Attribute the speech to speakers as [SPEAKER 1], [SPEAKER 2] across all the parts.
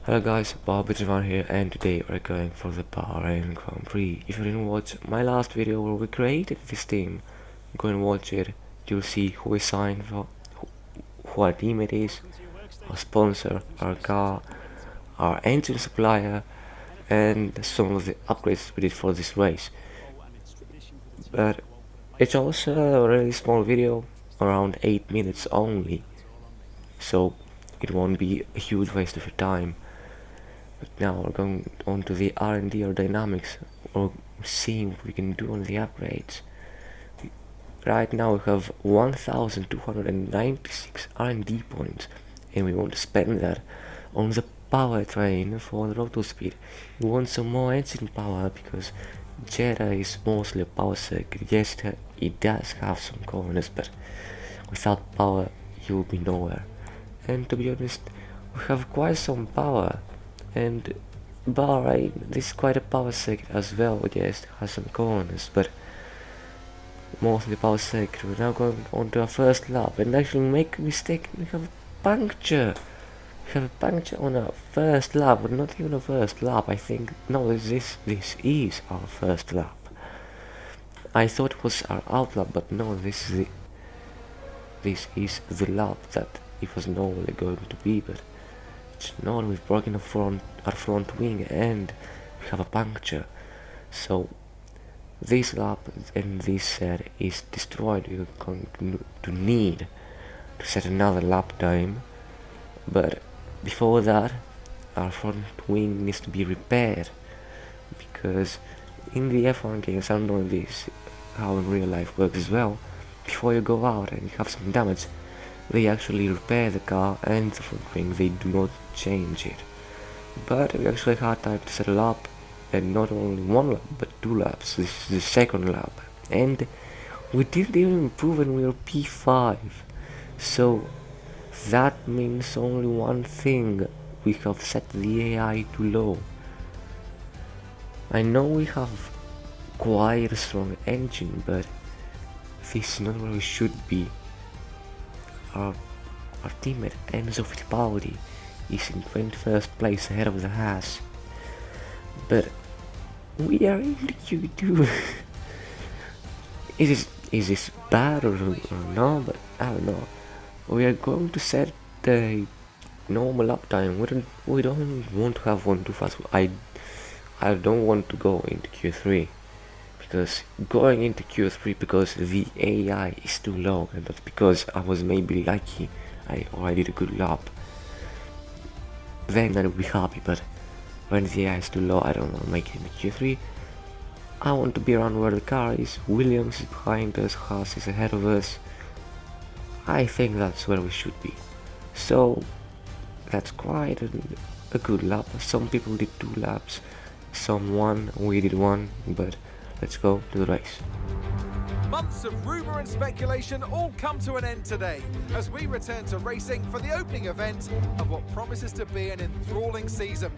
[SPEAKER 1] Hello guys, Bob here, and today we're going for the Bahrain Grand Prix. If you didn't watch my last video where we created this team, go and watch it. You'll see who we signed for, who our teammate is, our sponsor, our car, our engine supplier, and some of the upgrades we did for this race. But it's also a really small video, around 8 minutes only, so it won't be a huge waste of your time. But now we're going on to the R&D or dynamics, or seeing what we can do on the upgrades. Right now we have 1296 R&D points, and we want to spend that on the powertrain for the rotor speed. We want some more engine power because Jeddah is mostly a power circuit. Yes, it does have some corners, but without power you'll be nowhere. And to be honest, we have quite some power. And Bahrain, this is quite a power circuit as well. Yes, it has some corners, but mostly power circuit. We're now going on to our first lap, and actually make a mistake. We have a puncture. We have a puncture on our first lap, but not even a first lap. I think no, this is our first lap. I thought it was our out lap, but no, this is the lap that it was normally going to be, but. No, we've broken our front wing and we have a puncture. So this lap and this set is destroyed. We're going to need to set another lap time, but before that our front wing needs to be repaired, because in the F1 games, I don't know this how in real life works as well, before you go out and you have some damage, they actually repair the car and the front wing, they do not change it. But we actually had time to settle up, and not only one lap but 2 laps. This is the second lap, and we didn't even improve and we were P5. So that means only one thing: we have set the AI too low. I know we have quite a strong engine, but this is not where we should be. Our teammate Enzo Fittipaldi is in 21st place ahead of the Haas, but we are in the Q2. Is this bad or no? But I don't know. We are going to set the normal uptime. We don't want to have one too fast. I don't want to go into Q3. Because going into Q3 because the AI is too low, and that's because I was maybe lucky or I did a good lap, then I would be happy. But when the AI is too low, I don't want to make it into Q3. I want to be around where the car is. Williams is behind us, Haas is ahead of us. I think that's where we should be. So that's quite a good lap. Some people did 2 laps, some 1, we did 1, but let's go to the race.
[SPEAKER 2] Months of rumour and speculation all come to an end today as we return to racing for the opening event of what promises to be an enthralling season.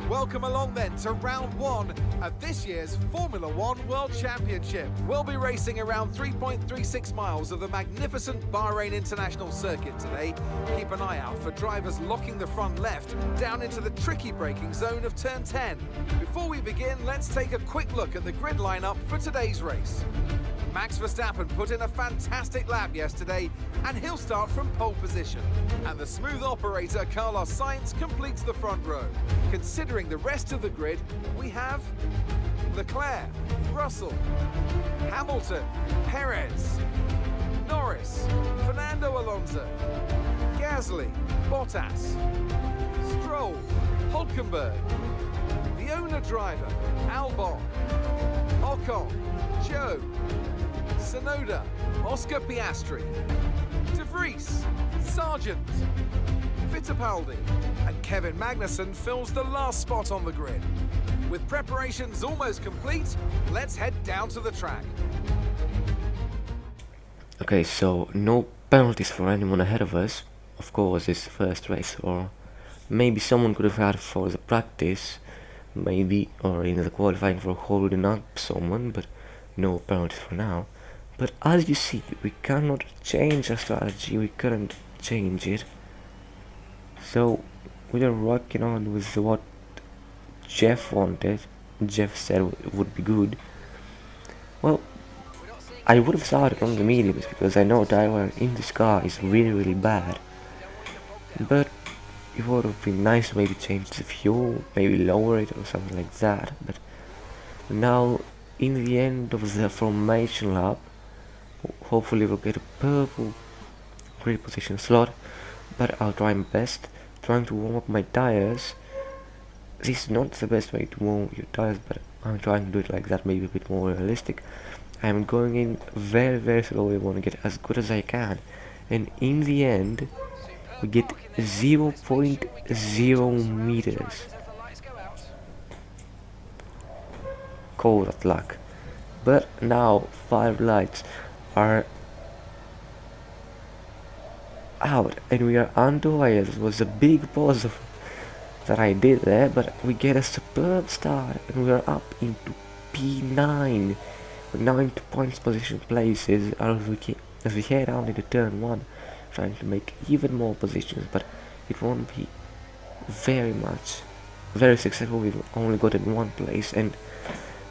[SPEAKER 2] Welcome along then to round 1 of this year's Formula 1 World Championship. We'll be racing around 3.36 miles of the magnificent Bahrain International Circuit today. Keep an eye out for drivers locking the front left down into the tricky braking zone of turn 10. Before we begin, let's take a quick look at the grid lineup for today's race. Max Verstappen put in a fantastic lap yesterday, and he'll start from pole position. And the smooth operator Carlos Sainz completes the front row. Considering the rest of the grid, we have Leclerc, Russell, Hamilton, Perez, Norris, Fernando Alonso, Gasly, Bottas, Stroll, Hulkenberg, the owner driver, Albon, Ocon, Joe, Sonoda, Oscar Piastri, De Vries, Sargent, Fittipaldi, and Kevin Magnussen fills the last spot on the grid. With preparations almost complete, let's head down to the track.
[SPEAKER 1] Okay, so no penalties for anyone ahead of us. Of course, it's the first race, or maybe someone could have had for the practice, maybe, or in the qualifying for holding up someone, but no penalties for now. But as you see, we cannot change our strategy, we couldn't change it. So we are rocking on with what Jeff wanted. Jeff said would be good. Well, I would have started on the mediums because I know tire in this car is really bad. But it would have been nice to maybe change the fuel, maybe lower it or something like that. But now, in the end of the formation lap, hopefully we'll get a purple grid position slot. But I'll try my best, trying to warm up my tires. This is not the best way to warm your tires, but I'm trying to do it like that, maybe a bit more realistic. I'm going in very slowly. I want to get as good as I can, and in the end we get 0.0 meters. Call that luck. But now 5 lights are out and we are underway. This was a big pause that I did there, but we get a superb start and we are up into P9. We're now into points position places as we head down into turn 1, trying to make even more positions, but it won't be very successful. We've only got in one place, and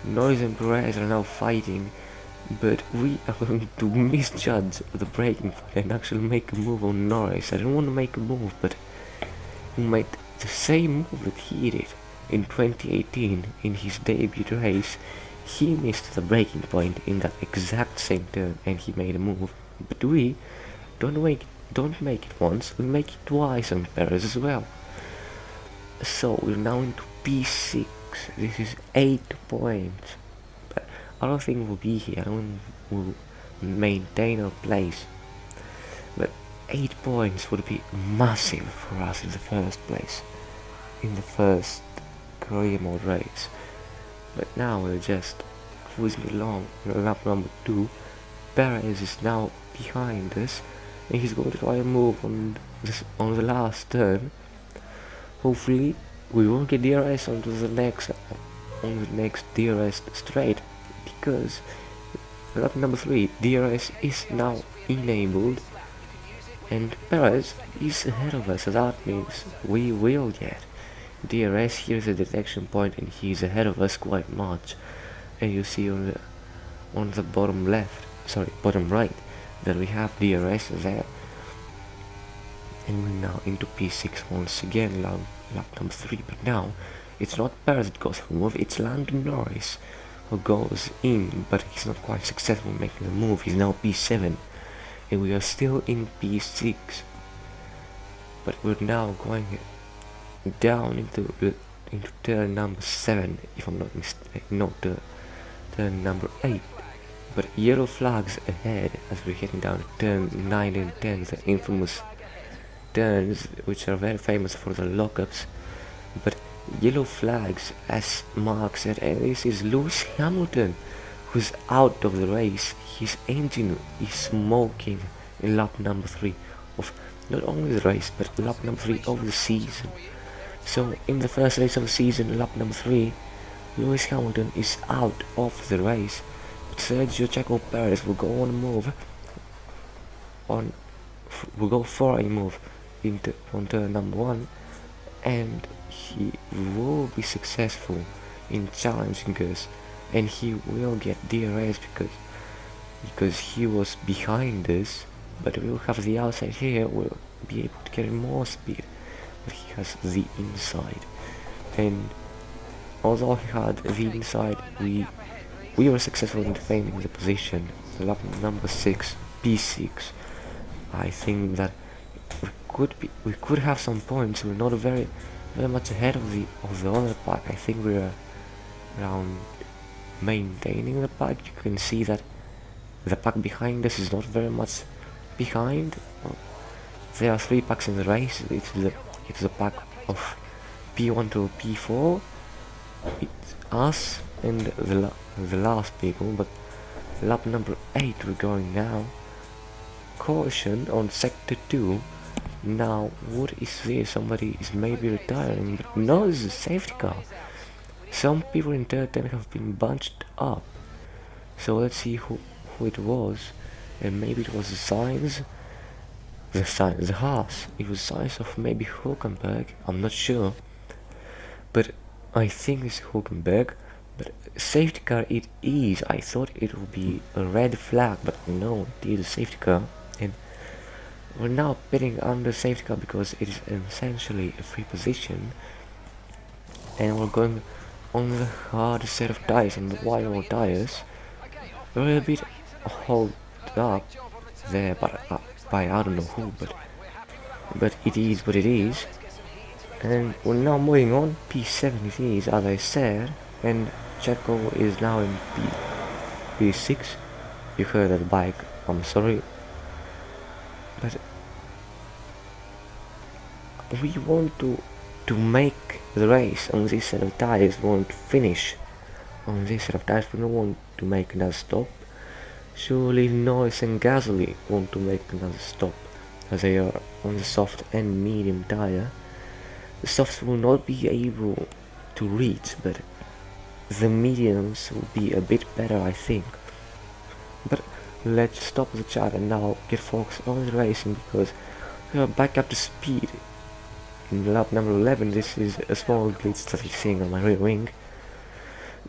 [SPEAKER 1] Norris and Perez are now fighting, but we are going to misjudge the braking and actually make a move on Norris. I don't want to make a move, but we made the same move that he did in 2018 in his debut race. He missed the braking point in that exact same turn and he made a move, but we don't make it once, we make it twice on Perez as well. So we're now into P6. This is 8 points, but I don't think we'll be here. I don't think we'll maintain our place, but 8 points would be massive for us in the first place, in the first career mode race. But now we're just cruising along in lap number 2. Perez is now behind us, and he's going to try a move on the last turn. Hopefully we won't get DRS on the next DRS straight, because lap number 3 DRS is now enabled and Perez is ahead of us, so that means we will get DRS. Here's the detection point and he's ahead of us quite much, and you see on the bottom right that we have DRS there. And we're now into P6 once again, lap number 3, but now it's not Perez that goes for a move, it's Lando Norris who goes in, but he's not quite successful making the move. He's now P7 and we are still in P6, but we're now going down into turn number 7, if I'm not mistaken, not turn number 8. But yellow flags ahead as we're heading down to turn 9 and 10, the infamous turns which are very famous for the lockups. But yellow flags, as Mark said, and this is Lewis Hamilton, who's out of the race. His engine is smoking in lap number 3 of not only the race, but lap number 3 of the season. So in the first race of the season, lap number 3, Lewis Hamilton is out of the race, but Sergio Checo Perez will go on a move will go for a move on turn number 1, and he will be successful in challenging us, and he will get DRS because he was behind us, but we'll have the outside here. We'll be able to carry more speed, but he has the inside, and although he had the inside, we were successful in defending the position. Lap number 6, P6. I think that we could have some points. We're not very much ahead of the other pack. I think we're around maintaining the pack. You can see that the pack behind us is not very much behind. There are 3 packs in the race. It's the pack of P1 to P4. It's us and the last people. But lap number 8 we're going now. Caution on sector 2. Now what is this? Somebody is maybe retiring, but no, this is a safety car. Some people in turn 10 have been bunched up, so let's see who it was. And maybe it was the Sainz. the horse. It was size of maybe Hulkenberg, I'm not sure, but I think it's Hulkenberg. But safety car it is. I thought it would be a red flag, but no, it is a safety car, and we're now pitting under safety car because it is essentially a free position, and we're going on the hard set of tires, on the wire tires. We're a bit hold up there, but by I don't know who, but it is what it is. And we're now moving on. P7 it is, as I said, and Checo is now in P6. You heard that bike, I'm sorry, but we want to make the race on this set of tires. We want to finish on this set of tires. We don't want to make another stop. Surely Norris and Gasly want to make another stop, as they are on the soft and medium tire. The softs will not be able to reach, but the mediums will be a bit better, I think. But let's stop the chat and now get focused on the racing, because we are back up to speed. In lap number 11, this is a small glitch that I'm seeing on my rear wing.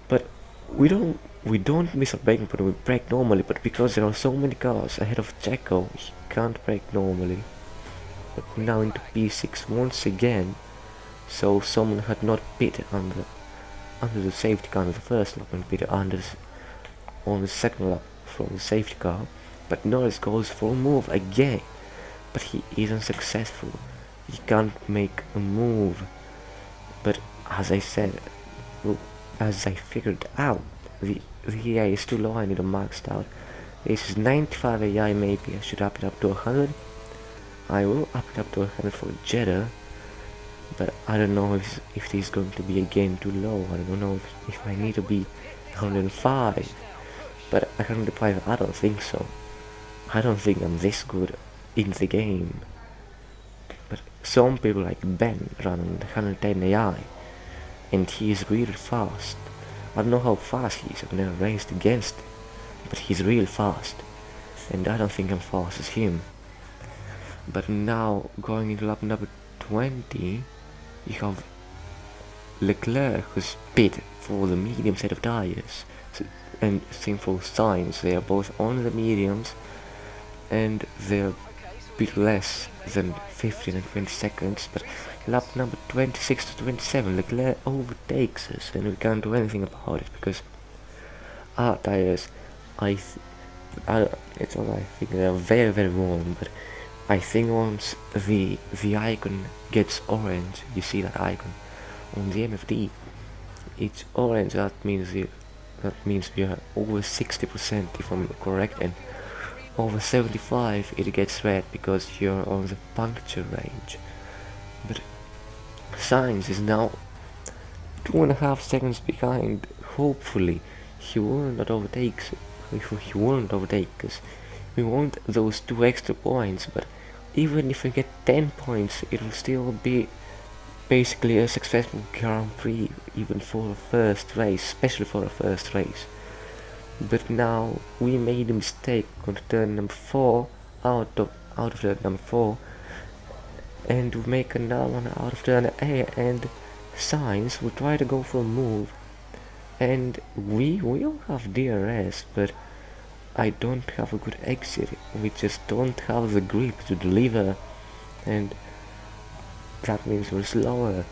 [SPEAKER 1] But we don't miss a braking point, we brake normally, but because there are so many cars ahead of Checo, he can't brake normally. But now into P6 once again, so someone had not pit under the safety car on the first lap and pit on the second lap from the safety car. But Norris goes for a move again, but he isn't successful. He can't make a move. But as I said, as I figured out, the AI is too low. I need a maxed out. This is 95 AI. Maybe I should up it up to 100. I will up it up to 100 for Jeddah, but I don't know if it is going to be again too low. I don't know if I need to be 105. But 105, I don't think so. I don't think I'm this good in the game. But some people like Ben run on 110 AI, and he is really fast. I don't know how fast he is. I've never raced against him, but he's really fast, and I don't think I'm fast as him. But now going into lap number 20, you have Leclerc who's pit for the medium set of tires, and same for Sainz. They are both on the mediums, and they're a bit less than 15 and 20 seconds. But lap number 26 to 27, Leclerc overtakes us, and we can't do anything about it because our tires, it's all I think they're very, very warm. But I think once the icon gets orange, you see that icon on the MFD, it's orange. That means we are over 60%, if I'm correct, and over 75 it gets red because you're on the puncture range. But Sainz is now 2.5 seconds behind. Hopefully he will not overtake us. We want those 2 extra points, but even if we get 10 points, it will still be basically a successful Grand Prix, even for a first race, especially for a first race. But now we made a mistake on turn number 4, out of turn number 4, and we make another one out of turn A, and Sainz will try to go for a move, and we will have DRS, but I don't have a good exit. We just don't have the grip to deliver, and that means we're slower.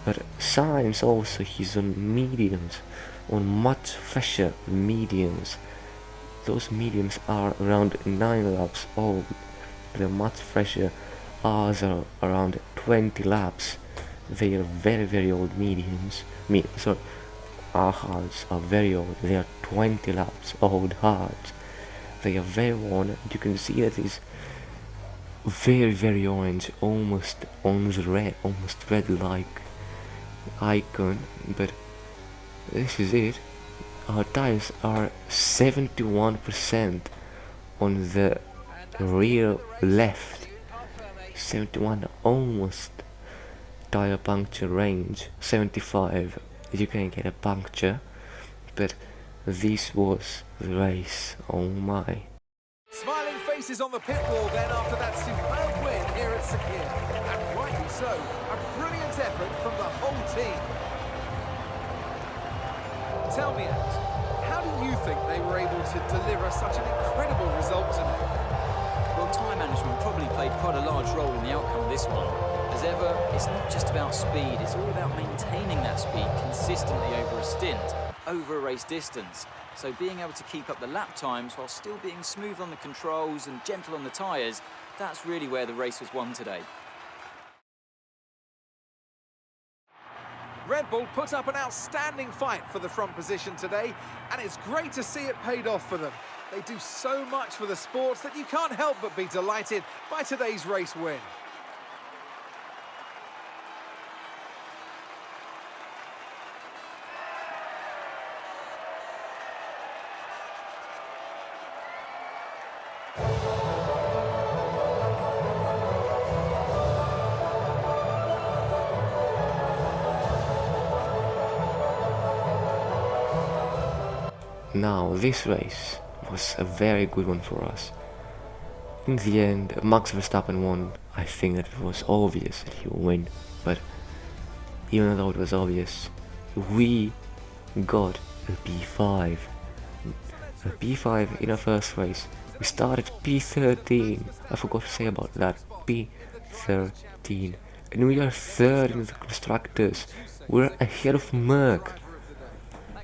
[SPEAKER 1] But Sainz also, he's on mediums, on much fresher mediums. Those mediums are around 9 laps old. They're much fresher. Ours are around 20 laps. They are very, very old mediums. Our hards are very old. They are 20 laps old hards. They are very worn. You can see that it's very, very orange, almost on the red, almost red-like icon. But this is it. Our tires are 71% on the rear left. 71, almost tire puncture range. 75, you can get a puncture. But this was the race. Oh my.
[SPEAKER 2] Smiling faces race is on the pit wall then after that superb win here at Sakir. And rightly so, a brilliant effort from the whole team. Tell me, Ant, how do you think they were able to deliver such an incredible result today?
[SPEAKER 3] Well, time management probably played quite a large role in the outcome of this one. As ever, it's not just about speed, it's all about maintaining that speed consistently over a stint, over a race distance. So being able to keep up the lap times while still being smooth on the controls and gentle on the tyres, that's really where the race was won today.
[SPEAKER 2] Red Bull put up an outstanding fight for the front position today, and it's great to see it paid off for them. They do so much for the sport that you can't help but be delighted by today's race win.
[SPEAKER 1] Now, this race was a very good one for us. In the end, Max Verstappen won. I think that it was obvious that he would win, but even though it was obvious, we got a P5. A P5 in our first race. We started P13. I forgot to say about that. P13. And we are third in the constructors. We're ahead of Merc.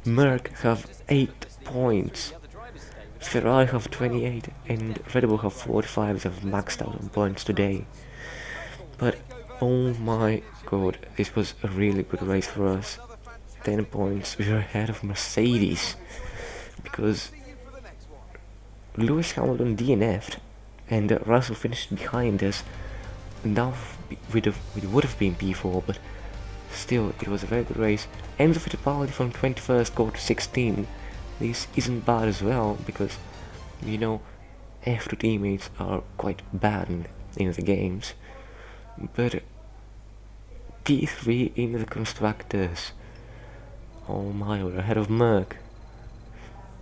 [SPEAKER 1] Merc have 8 points. Ferrari have 28 and Red Bull have 45. They have maxed out on points today. But oh my god, this was a really good race for us. 10 points. We are ahead of Mercedes because Lewis Hamilton DNF'd and Russell finished behind us. Now we would have been P4, but still it was a very good race. Enzo Fittipaldi from 21st got to 16. This isn't bad as well because, you know, F2 teammates are quite bad in the games. But P3 in the constructors. Oh my, we're ahead of Merc.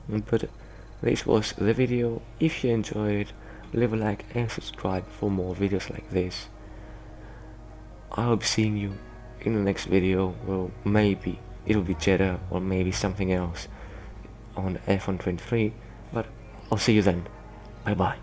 [SPEAKER 1] But this was the video. If you enjoyed it, leave a like and subscribe for more videos like this. I'll be seeing you in the next video. Well, maybe it'll be Jeddah or maybe something else on F1 23, but I'll see you then. Bye bye.